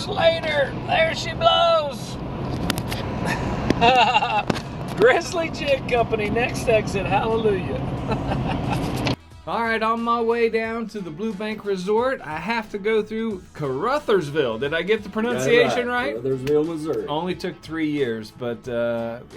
weeks later, there she blows. Grizzly Jig Company, next exit, hallelujah. All right, on my way down to the Blue Bank Resort, I have to go through Caruthersville. Did I get the pronunciation right? Caruthersville, Missouri. Only took 3 years, but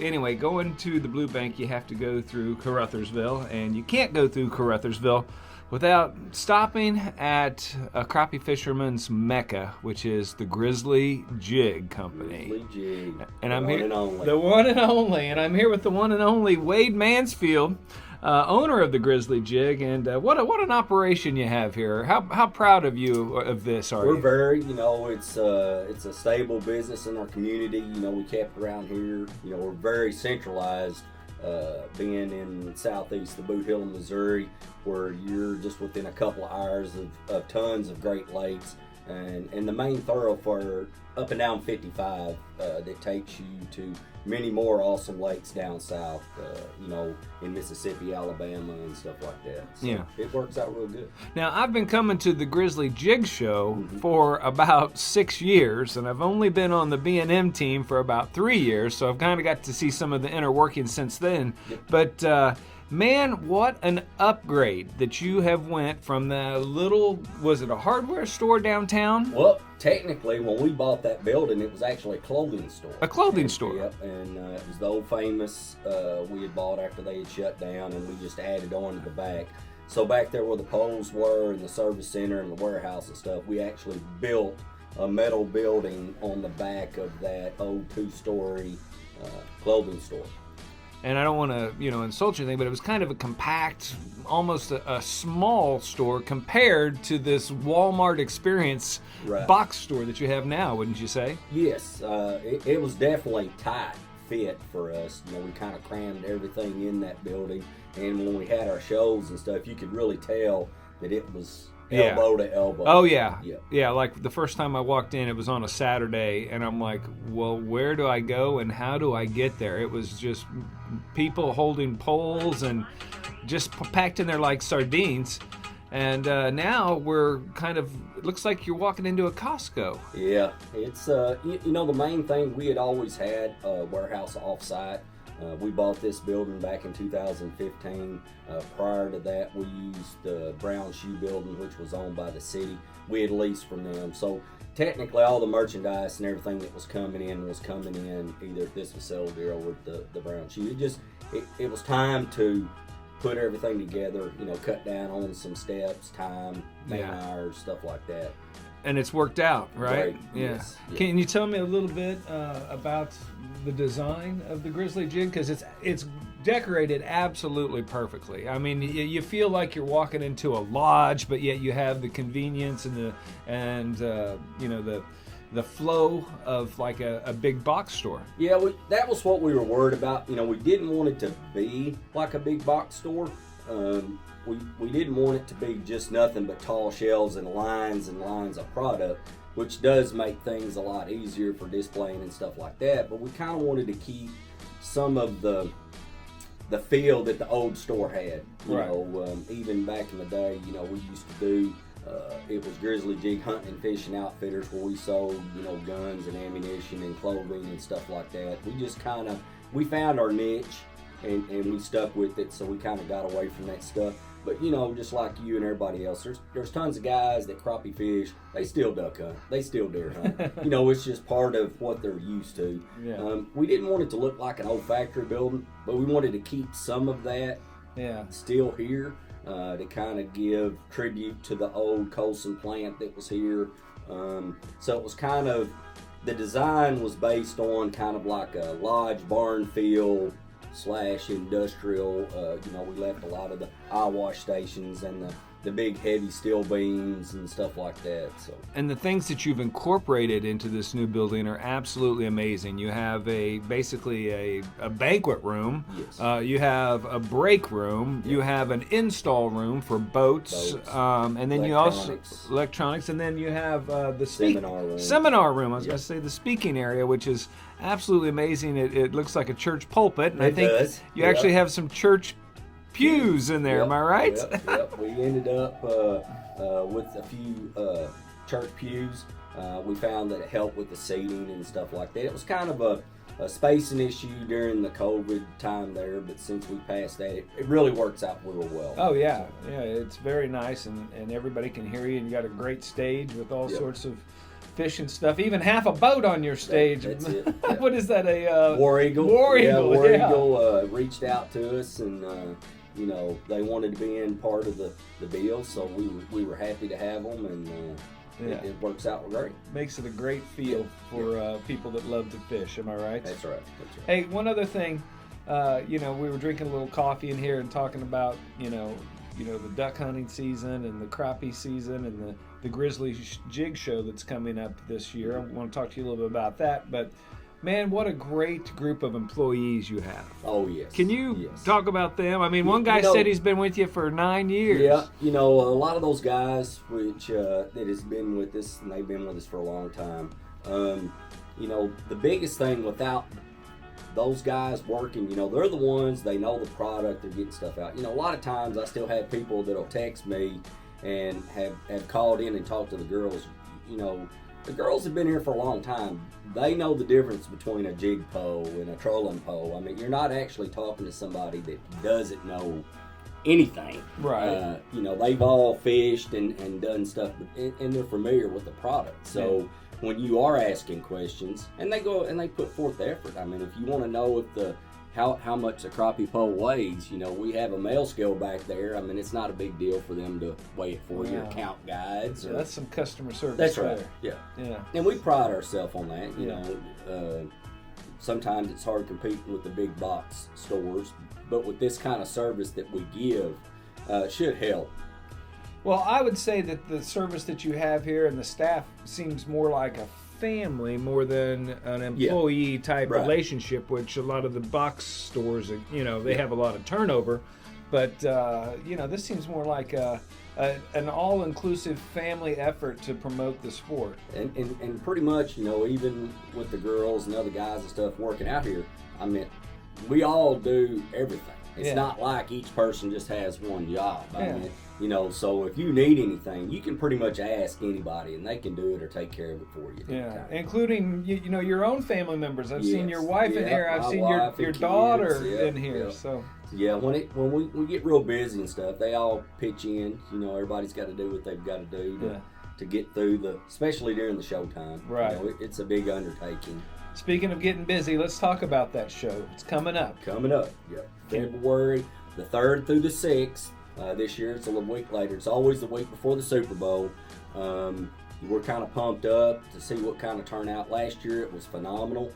anyway, going to the Blue Bank, you have to go through Caruthersville, and you can't go through Caruthersville without stopping at a crappie fisherman's mecca, which is the Grizzly Jig Company. Grizzly Jig. And I'm here, The one and only, and I'm here with the one and only Wade Mansfield, owner of the Grizzly Jig, and what an operation you have here. How proud of you of this are you? We're very, it's a stable business in our community. We kept around here. We're very centralized, being in southeast the Boot Hill of Missouri, where you're just within a couple of hours of tons of Great Lakes, and the main thoroughfare up and down 55 that takes you to many more awesome lakes down south, in Mississippi, Alabama, and stuff like that. So yeah, it works out real good. Now, I've been coming to the Grizzly Jig Show for about 6 years, and I've only been on the B&M team for about 3 years, so I've kind of got to see some of the inner workings since then. Yep. But man, what an upgrade that you have went from the little, was it a hardware store downtown? Well, technically, when we bought that building, it was actually a clothing store. A clothing store. Yep, and it was the old famous we had bought after they had shut down, and we just added on to the back. So back there where the poles were and the service center and the warehouse and stuff, we actually built a metal building on the back of that old 2-story clothing store. And I don't want to, insult you or anything, but it was kind of a compact, almost a small store compared to this Walmart experience box store that you have now, wouldn't you say? Yes, it was definitely tight fit for us. We kind of crammed everything in that building, and when we had our shows and stuff, you could really tell that it was elbow to elbow. Oh, yeah. Yeah, like the first time I walked in, it was on a Saturday, and I'm like, well, where do I go and how do I get there? It was just people holding poles and just packed in there like sardines. And now we're kind of, it looks like you're walking into a Costco. Yeah, it's, the main thing, we had always had a warehouse off-site. We bought this building back in 2015. Prior to that, we used the Brown Shoe Building, which was owned by the city. We had leased from them. So technically all the merchandise and everything that was coming in either at this facility or with the Brown Shoe. It was time to put everything together, cut down on some steps, time, man hours, stuff like that. And it's worked out, right? Yeah. Yes. Can you tell me a little bit about the design of the Grizzly Jig? Because it's decorated absolutely perfectly. I mean, you feel like you're walking into a lodge, but yet you have the convenience and the flow of like a big box store. Yeah, that was what we were worried about. We didn't want it to be like a big box store. We didn't want it to be just nothing but tall shelves and lines of product, which does make things a lot easier for displaying and stuff like that. But we kind of wanted to keep some of the feel that the old store had. Even back in the day, we used to do, it was Grizzly Jig Hunting and Fishing Outfitters, where we sold, guns and ammunition and clothing and stuff like that. We just we found our niche and we stuck with it, so we kind of got away from that stuff. But just like you and everybody else, there's tons of guys that crappie fish. They still duck hunt. They still deer hunt. It's just part of what they're used to. Yeah. We didn't want it to look like an old factory building, but we wanted to keep some of that still here to kind of give tribute to the old Colson plant that was here. So it was kind of, the design was based on kind of like a lodge barn feel / industrial. We left a lot of the eye wash stations and the big heavy steel beams and stuff like that. So, and the things that you've incorporated into this new building are absolutely amazing. You have basically a banquet room. Yes. You have a break room. Yep. You have an install room for boats. And then you also electronics. And then you have the seminar room. I was going to say the speaking area, which is absolutely amazing. It looks like a church pulpit, and I think you actually have some church pews in there. Am I right? Yep. We ended up with a few church pews. We found that it helped with the seating and stuff like that. It was kind of a spacing issue during the COVID time there, but since we passed that, it really works out real well. Oh yeah, yeah, it's very nice, and everybody can hear you, and you got a great stage with all sorts of fish and stuff. Even half a boat on your stage. That's it. What is that? A War Eagle. War Eagle. War Eagle reached out to us, and they wanted to be in part of the deal, so we were happy to have them, and it works out great. Makes it a great feel for people that love to fish. Am I right? That's right. Hey, one other thing. We were drinking a little coffee in here and talking about the duck hunting season and the crappie season and the Grizzly Jig show that's coming up this year. I want to talk to you a little bit about that, but man, what a great group of employees you have. Oh, yes. Can you talk about them? I mean, one guy said he's been with you for 9 years. Yeah, a lot of those guys which that has been with us, and they've been with us for a long time. The biggest thing without those guys working, they're the ones, they know the product, they're getting stuff out. A lot of times I still have people that'll text me and have called in and talked to the girls. The girls have been here for a long time. They know the difference between a jig pole and a trolling pole. I mean, you're not actually talking to somebody that doesn't know anything. Right. They've all fished and done stuff, and they're familiar with the product. So when you are asking questions, and they go and they put forth the effort. I mean, if you want to know if how much the crappie pole weighs, we have a mail scale back there. I mean, it's not a big deal for them to weigh it for you or count guides. So that's some customer service. That's right. There. Yeah. And we pride ourselves on that. Sometimes it's hard competing with the big box stores, but with this kind of service that we give, should help. Well, I would say that the service that you have here and the staff seems more like a family more than an employee type relationship, which a lot of the box stores, they have a lot of turnover, but this seems more like an all-inclusive family effort to promote the sport. And pretty much, even with the girls and other guys and stuff working out here, I mean, we all do everything. It's not like each person just has one job. I mean, so if you need anything, you can pretty much ask anybody, and they can do it or take care of it for you. Yeah, including your own family members. I've seen your wife in here. I've seen your daughter in here. So when we get real busy and stuff, they all pitch in. Everybody's got to do what they've got to do to get through especially during the show time. Right, it's a big undertaking. Speaking of getting busy, let's talk about that show. It's coming up. February the 3rd through the 6th. This year it's a little week later. It's always the week before the Super Bowl. We're kind of pumped up to see what kind of turnout. Last year it was phenomenal.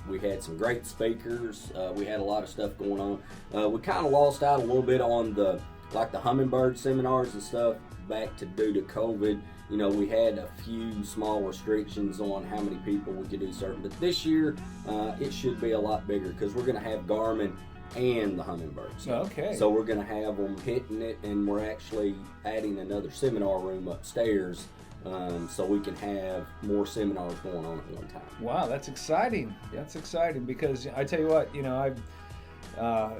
We had some great speakers. We had a lot of stuff going on. We kind of lost out a little bit on the hummingbird seminars and stuff due to COVID. We had a few small restrictions on how many people we could do certain, but this year it should be a lot bigger because we're going to have Garmin and the hummingbirds. Okay. So we're going to have them hitting it, and we're actually adding another seminar room upstairs so we can have more seminars going on at one time. Wow, that's exciting. That's exciting because I tell you what,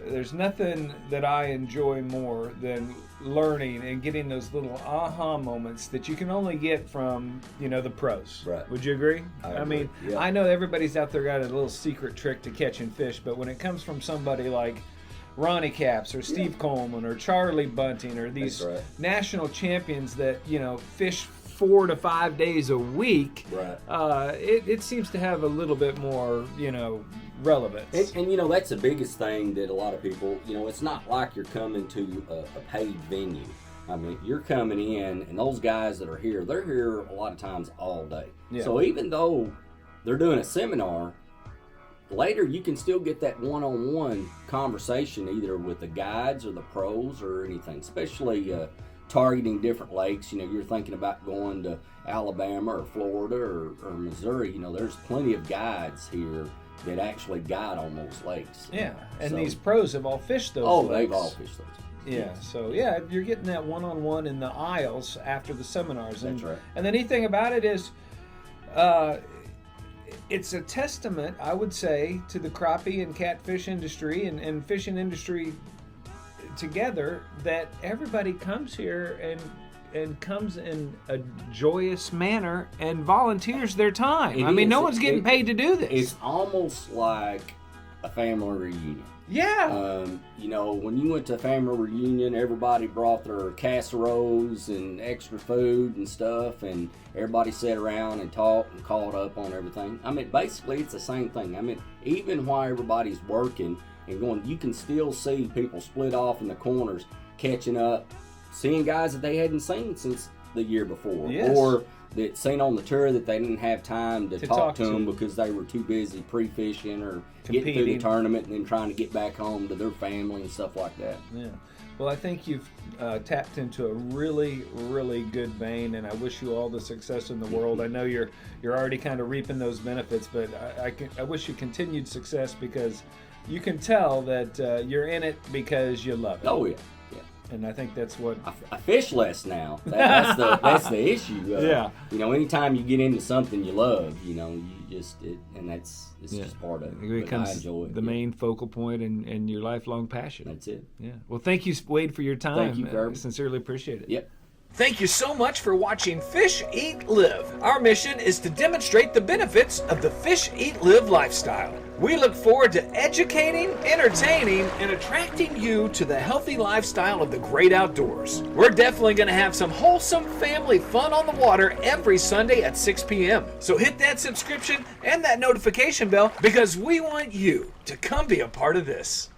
there's nothing that I enjoy more than learning and getting those little aha moments that you can only get from, the pros. Right. Would you agree? I mean, I know everybody's out there got a little secret trick to catching fish, but when it comes from somebody like Ronnie Capps or Steve Coleman or Charlie Bunting or these national champions that, fish 4 to 5 days a week, it seems to have a little bit more, relevance. And that's the biggest thing that a lot of people, it's not like you're coming to a paid venue. I mean, you're coming in, and those guys that are here, they're here a lot of times all day. Yeah. So even though they're doing a seminar, later you can still get that one-on-one conversation either with the guides or the pros or anything, especially targeting different lakes. You're thinking about going to Alabama or Florida or Missouri. There's plenty of guides here that actually guide on those lakes. Yeah, and these pros have all fished those lakes. They've all fished those. Yeah, so you're getting that one-on-one in the aisles after the seminars. That's right. And the neat thing about it is it's a testament, I would say, to the crappie and catfish industry and fishing industry together that everybody comes here and comes in a joyous manner and volunteers their time. It I mean, is. no one's getting paid to do this. It's almost like a family reunion. Yeah. You know, when you went to a family reunion, everybody brought their casseroles and extra food and stuff, and everybody sat around and talked and caught up on everything. I mean, basically, it's the same thing. I mean, even while everybody's working and going, you can still see people split off in the corners, catching up, seeing guys that they hadn't seen since the year before, Yes. or that seen on the tour that they didn't have time to talk to them to. because they were too busy pre-fishing or getting through the Competing. tournament and then trying to get back home to their family and stuff like that. Yeah. Well, I think you've tapped into a really, really good vein, and I wish you all the success in the world. I know you're already kind of reaping those benefits, but I wish you continued success, because you can tell that you're in it because you love it. Oh yeah, And I think that's what. I fish less now. That's the issue. Yeah. You know, anytime you get into something you love, you know, it's Yeah. just part of it. It But becomes I enjoy it. the main focal point and your lifelong passion. That's it. Yeah. Well, thank you, Wade, for your time. Thank you, Kirby. Sincerely appreciate it. Yep. Thank you so much for watching Fish, Eat, Live. Our mission is to demonstrate the benefits of the Fish, Eat, Live lifestyle. We look forward to educating, entertaining, and attracting you to the healthy lifestyle of the great outdoors. We're definitely going to have some wholesome family fun on the water every Sunday at 6 p.m. So hit that subscription and that notification bell, because we want you to come be a part of this.